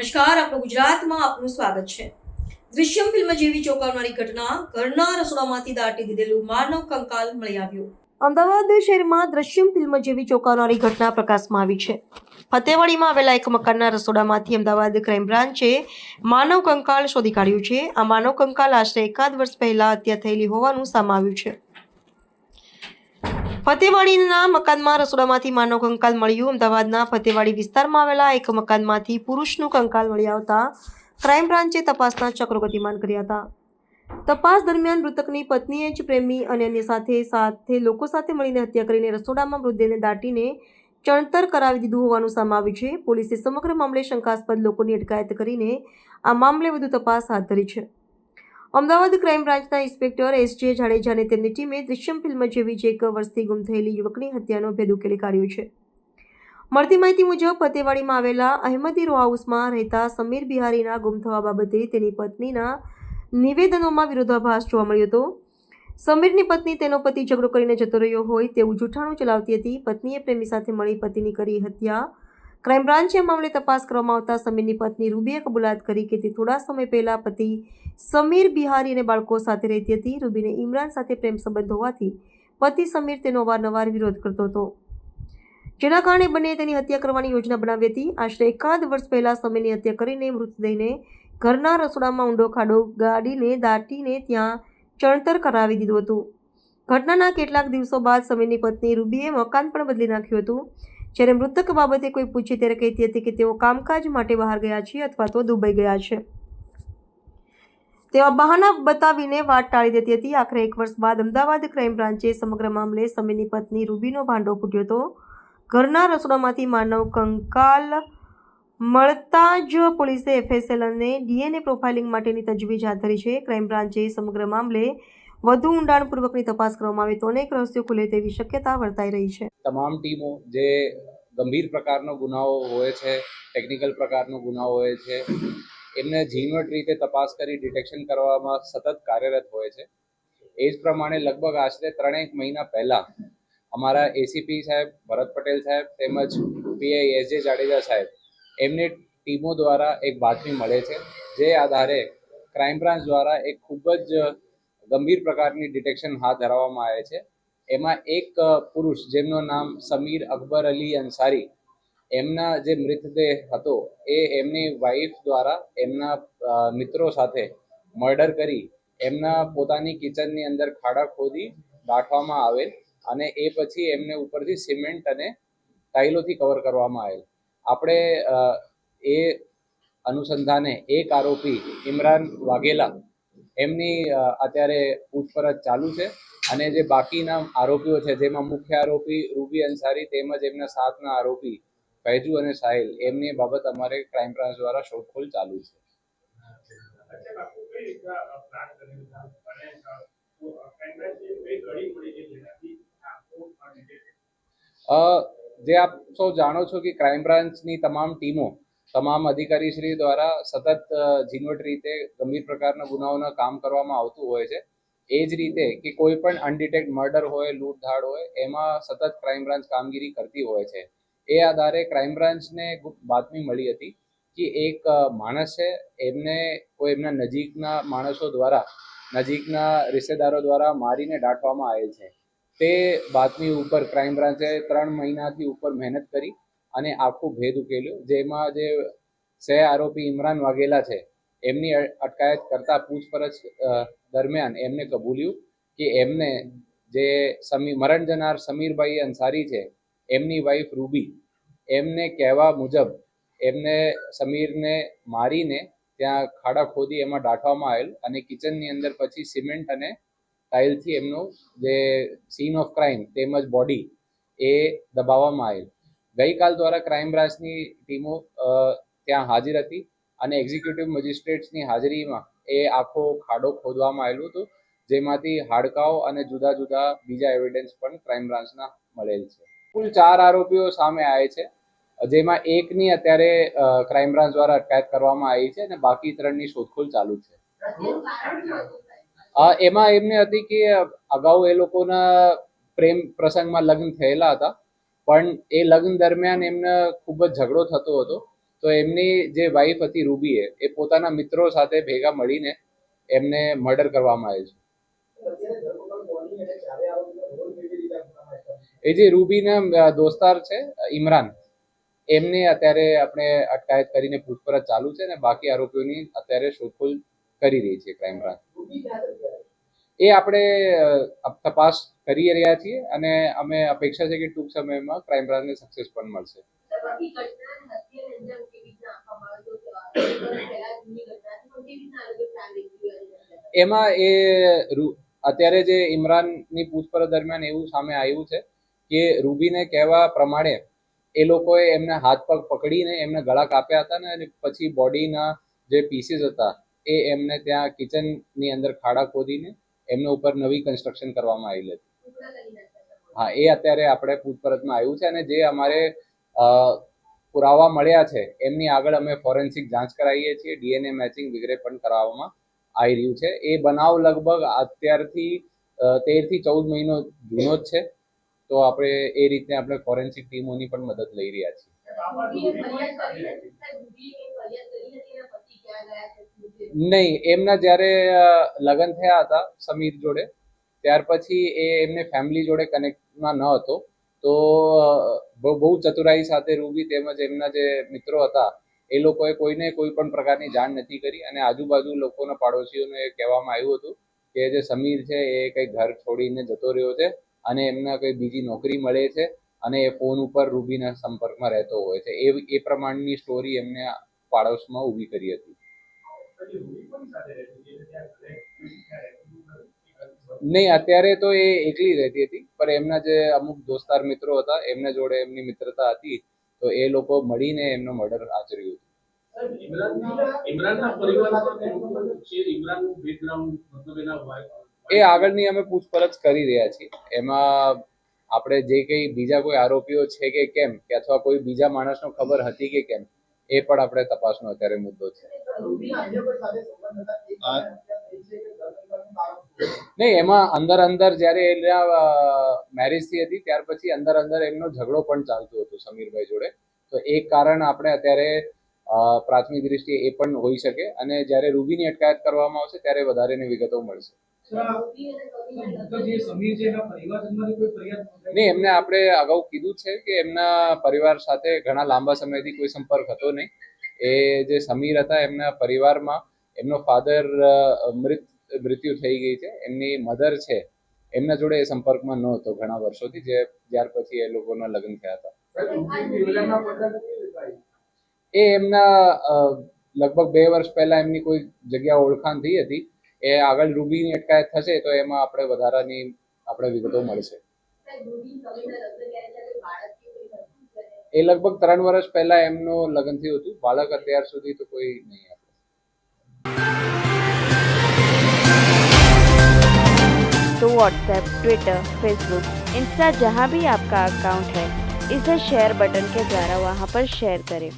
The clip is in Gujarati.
નમસ્કાર, આપણું ગુજરાતમાં આપનું સ્વાગત છે। દૃશ્યમ ફિલ્મ જેવી ચોંકાવનારી ઘટના, ઘરના રસોડામાંથી દાટી દીધેલું માનવ કંકાલ મળી આવ્યું। અમદાવાદ શહેરમાં દૃશ્યમ ફિલ્મ જેવી ચોંકાવનારી ઘટના પ્રકાશમાં આવી છે। ફતેવાડીમાં આવેલા એક મકાનના રસોડામાંથી અમદાવાદ ક્રાઇમ બ્રાન્ચે માનવ કંકાલ શોધી કાઢ્યું છે। આ માનવ કંકાલ આશરે 1 વર્ષ પહેલા હત્યા થયેલી હોવાનું સામે આવ્યું છે। ફતેવાડીના મકાનમાં રસોડામાંથી માનવ કંકાલ મળ્યું। અમદાવાદના ફતેવાડી વિસ્તારમાં આવેલા એક મકાનમાંથી પુરુષનું કંકાલ મળી આવતા ક્રાઇમ બ્રાન્ચે તપાસના ચક્રો ગતિમાન કર્યા હતા। તપાસ દરમિયાન મૃતકની પત્નીએ જ પ્રેમી અને અન્ય સાથે લોકો સાથે મળીને હત્યા કરીને રસોડામાં મૃતદેહને દાટીને ચણતર કરાવી દીધું હોવાનું સામે આવ્યું છે। પોલીસે સમગ્ર મામલે શંકાસ્પદ લોકોની અટકાયત કરીને આ મામલે વધુ તપાસ હાથ ધરી છે। અમદાવાદ ક્રાઇમ બ્રાન્ચના ઇન્સ્પેક્ટર એસ.જે. જાડેજા અને તેમની ટીમે દૃશ્યમ ફિલ્મ જેવી જ 1 વર્ષથી ગુમ થયેલી યુવકની હત્યાનો ભેદ ઉકેલી કાઢ્યો છે। મળતી માહિતી મુજબ ફતેવાડીમાં આવેલા અહેમદી રો હાઉસમાં રહેતા સમીર બિહારીના ગુમ થવા બાબતે તેની પત્નીના નિવેદનોમાં વિરોધાભાસ જોવા મળ્યો હતો। સમીરની પત્ની તેનો પતિ ઝઘડો કરીને જતો રહ્યો હોય તેવું જૂઠાણું ચલાવતી હતી। પત્નીએ પ્રેમી સાથે મળી પતિની કરી હત્યા। ક્રાઇમ બ્રાન્ચે મામલે તપાસ કરવામાં આવતા સમીરની પત્ની રૂબીએ કબૂલાત કરી કે તે થોડા સમય પહેલા પતિ સમીર બિહારી અને બાળકો સાથે રહેતી હતી। રૂબીને ઇમરાન સાથે પ્રેમ સંબંધ હોવાથી પતિ સમીર તેનો અવારનવાર વિરોધ કરતો હતો, જેના કારણે બંનેએ તેની હત્યા કરવાની યોજના બનાવી હતી। આશરે 1 વર્ષ પહેલા સમીરની હત્યા કરીને મૃતદેહને ઘરના રસોડામાં ઊંડો ખાડો ગાડીને દાટીને ત્યાં ચણતર કરાવી દીધું હતું। ઘટનાના કેટલાક દિવસો બાદ સમીરની પત્ની રૂબીએ મકાન પણ બદલી નાખ્યું હતું। જ્યારે મૃતક બાબતે કોઈ પૂછે ત્યારે કહેતી હતી કે તેઓ કામકાજ માટે બહાર ગયા છે અથવા તો દુબઈ ગયા છે। તેવા બહાના બતાવીને વાત ટાળી દેતી હતી। આખરે 1 વર્ષ બાદ અમદાવાદ ક્રાઇમ બ્રાન્ચે સમગ્ર મામલે સમીરની પત્ની રૂબીનો ભાંડો ફૂટ્યો હતો। ઘરના રસોડામાંથી માનવ કંકાલ મળતા જ પોલીસે એફએસએલ અને ડીએનએ પ્રોફાઇલિંગ માટેની તજવીજ હાથ ધરી છે। ક્રાઇમ બ્રાન્ચે સમગ્ર મામલે વધુ ઊંડાણપૂર્વકની તપાસ કરવામાં આવે તો અનેક રહસ્યો ખુલે તેવી શક્યતા વર્તાઈ રહી છે। તમામ ટીમો જે ગંભીર પ્રકારનો ગુનાઓ હોય છે, ટેકનિકલ પ્રકારનો ગુનાઓ હોય છે, એમને ઝીણવટ રીતે તપાસ કરી ડિટેક્શન કરવામાં સતત કાર્યરત હોય છે। એ જ પ્રમાણે લગભગ આશરે 3 મહિના પહેલા અમારા એસીપી સાહેબ ભરત પટેલ સાહેબ તેમજ પીઆઈ એસ.જે. જાડેજા સાહેબ એમની ટીમો દ્વારા એક બાતમી મળે છે, જે આધારે ક્રાઇમ બ્રાન્ચ દ્વારા એક ખૂબ જ ગંભીર પ્રકારની ડિટેક્શન હાથ ધરવામાં આવે છે। એમાં એક પુરુષ જેમનું નામ સમીર અકબર અલી અંસારી, એમના જે મૃતદેહ હતો એ એમની વાઈફ દ્વારા એમના મિત્રો સાથે મર્ડર કરી એમના પોતાની કિચનની અંદર ખાડા ખોદી દાટવામાં આવેલ અને એ પછી એમને ઉપરથી સિમેન્ટ અને ટાઇલોથી કવર કરવામાં આવેલ। આપણે એ અનુસંધાને એક આરોપી ઇમરાન વાઘેલા એમની અત્યારે પૂછપરછ ચાલુ છે અને જે બાકીના આરોપીઓ છે જેમાં મુખ્ય આરોપી રૂબી અંસારી તેમજ એમના સાથના આરોપી ફૈજુ અને સાહિલ એમની બાબત અમારે ક્રાઇમ બ્રાન્ચ દ્વારા શોધખોળ ચાલુ છે। જે આપ સૌ જાણો છો કે ક્રાઇમ બ્રાન્ચની તમામ ટીમો તમામ અધિકારીશ્રી દ્વારા સતત ઝીણવટ રીતે ગંભીર પ્રકારના ગુનાઓના કામ કરવામાં આવતું હોય છે। એ જ રીતે કે કોઈ પણ અનડિટેક્ટ મર્ડર હોય, લૂંટધાડ હોય, એમાં સતત ક્રાઇમ બ્રાન્ચ કામગીરી કરતી હોય છે। એ આધારે ક્રાઇમ બ્રાન્ચને બાતમી મળી હતી કે એક માણસ છે એમને કોઈ એમના નજીકના માણસો દ્વારા, નજીકના રિશ્તેદારો દ્વારા મારીને દાટવામાં આવેલ છે। તે બાતમી ઉપર ક્રાઇમ બ્રાન્ચે 3 મહિનાથી ઉપર મહેનત કરી અને આખું ભેદ ઉકેલ્યો, જેમાં જે સહ આરોપી ઇમરાન વાઘેલા છે એમની અટકાયત કરતા પૂછપરછ દરમિયાન એમને કબૂલ્યું કે એમને જે મરણ જનાર સમીરભાઈ અંસારી છે એમની વાઈફ રૂબી એમને કહેવા મુજબ એમને સમીરને મારીને ત્યાં ખાડા ખોદી એમાં દાટવામાં આવેલ અને કિચનની અંદર પછી સિમેન્ટ અને ટાઇલથી એમનો જે સીન ઓફ ક્રાઇમ તેમજ બોડી એ દબાવવામાં આવેલ। ગઈકાલ દ્વારા ક્રાઇમ બ્રાન્ચની ટીમો ત્યાં હાજર હતી અને એક્ઝિક્યુટિવ મેજિસ્ટ્રેટ્સની હાજરીમાં એ આખો ખાડો ખોદવામાં આવેલું હતું, જેમાંથી હાડકાઓ અને જુદા જુદા બીજા એવિડન્સ પણ ક્રાઇમ બ્રાન્ચના મળેલ છે। કુલ 4 આરોપીઓ સામે આવે છે, જેમાં એકની અત્યારે ક્રાઇમ બ્રાન્ચ દ્વારા અટકાયત કરવામાં આવી છે અને બાકી 3ની શોધખોળ ચાલુ છે। એમાં એમને હતી કે અગાઉ એ લોકોના પ્રેમ પ્રસંગમાં લગ્ન થયેલા હતા, પણ એ લગ્ન દરમિયાન એમને ખૂબ જ ઝઘડો થતો હતો તો એમની જે વાઈફ હતી રૂબી એ પોતાના મિત્રો સાથે ભેગા મળીને એમને મર્ડર કરવામાં આવ્યું છે. એ જે રૂબીના દોસ્તાર છે ઇમરાન, એમની અત્યારે આપણે અટકાયત કરીને પૂછપરછ ચાલુ છે અને બાકી આરોપીઓની અત્યારે શોધખોળ કરી રહી છે ક્રાઇમ બ્રાન્ચ. એ આપણે તપાસ કરી રહ્યા છીએ અને અમે અપેક્ષા છે કે ટૂંક સમયમાં ક્રાઇમ બ્રાન્ચને સક્સેસ પણ મળશે. એમાં અત્યારે જે ઇમરાનની પૂછપરછ દરમિયાન એવું સામે આવ્યું છે કે રૂબીને કહેવા પ્રમાણે એ લોકોએ એમને હાથ પગ પકડીને એમને ગળા કાપ્યા હતા ને પછી બોડીના જે પીસીસ હતા એ એમને ત્યાં કિચનની અંદર ખાડા ખોદીને એમના ઉપર નવી કન્સ્ટ્રક્શન કરવામાં આવેલી હતી. હા, એ અત્યારે આપણે પૂછપરછમાં આવ્યું છે અને જે અમારે પુરાવા મળ્યા છે એમની આગળ અમે ફોરેન્સિક જાંચ કરાવીએ છીએ, DNA મેચિંગ વગેરે પણ કરાવવામાં આવી રહ્યું છે. એ બનાવ લગભગ અત્યારથી 13 થી 14 મહિનો જૂનો જ છે. તો આપણે એ રીતે આપણે ફોરેન્સિક ટીમોની પણ મદદ લઈ રહ્યા છીએ. નહીં, એમના જ્યારે લગ્ન થયા હતા સમીર જોડે ત્યાર પછી એ એમને ફેમિલી જોડે કનેક્ટમાં ન હતો. તો બહુ ચતુરાઈ સાથે રૂબી તેમજ એમના જે મિત્રો હતા એ લોકોએ કોઈને કોઈ પણ પ્રકારની જાણ નથી કરી અને આજુબાજુ લોકોના પાડોશીઓને કહેવામાં આવ્યું હતું કે જે સમીર છે એ કંઈ ઘર છોડીને જતો રહ્યો છે અને એમને કંઈ બીજી નોકરી મળે છે અને એ ફોન ઉપર રૂબીના સંપર્કમાં રહેતો હોય છે. એ પ્રમાણની સ્ટોરી એમને પાડોશમાં ઊભી કરી હતી. નહીં, અત્યારે તો એ એકલી રહેતી હતી, પણ એમના જે અમુક દોસ્તાર મિત્રો હતા એમના જોડે એમની મિત્રતા હતી તો એ લોકો મળીને એમનો મર્ડર આચર્યું હતું. એ આગળની અમે પૂછપરછ કરી રહ્યા છીએ. એમાં આપણે જે કંઈ બીજા કોઈ આરોપીઓ છે કે કેમ કે અથવા કોઈ બીજા માણસનો ખબર હતી કે કેમ એ પણ આપણે તપાસનો અત્યારે મુદ્દો છે. નહીં, એમાં અંદર જ્યારે એના મેરેજ થઈ હતી ત્યાર પછી અંદર એમનો ઝઘડો પણ ચાલતો હતો સમીરભાઈ જોડે. તો એક કારણ આપણે અત્યારે પ્રાથમિક દ્રષ્ટિએ એ પણ હોઈ શકે અને જ્યારે રૂબીની અટકાયત કરવામાં આવશે ત્યારે વધારેની વિગતો મળશે. નહીં, એમને આપણે અગાઉ કીધું છે કે એમના પરિવાર સાથે ઘણા લાંબા સમયથી કોઈ સંપર્ક હતો નહીં. એ જે સમીર હતા એમના પરિવારમાં એમનો ફાધર મૃત્યુ થઈ ગઈ છે, એમની મધર છે એમના જોડે એ સંપર્કમાં નહોતો ઘણા વર્ષોથી, જ્યાર પછી એ લોકોના લગ્ન થયા હતા. એ એમના લગભગ 2 વર્ષ પહેલા એમની કોઈ જગ્યા ઓળખાણ થઈ હતી. એ આગળ રૂબીની અટકાયત થશે તો એમાં આપણે વધારાની આપણે વિગતો મળશે. એ લગભગ 3 વર્ષ પહેલા એમનું લગ્ન થયું હતું. બાળક અત્યાર સુધી તો કોઈ નહીં. तो व्हाट्सएप, ट्विटर, फेसबुक, इंस्टा जहाँ भी आपका अकाउंट है इसे शेयर बटन के द्वारा वहाँ पर शेयर करें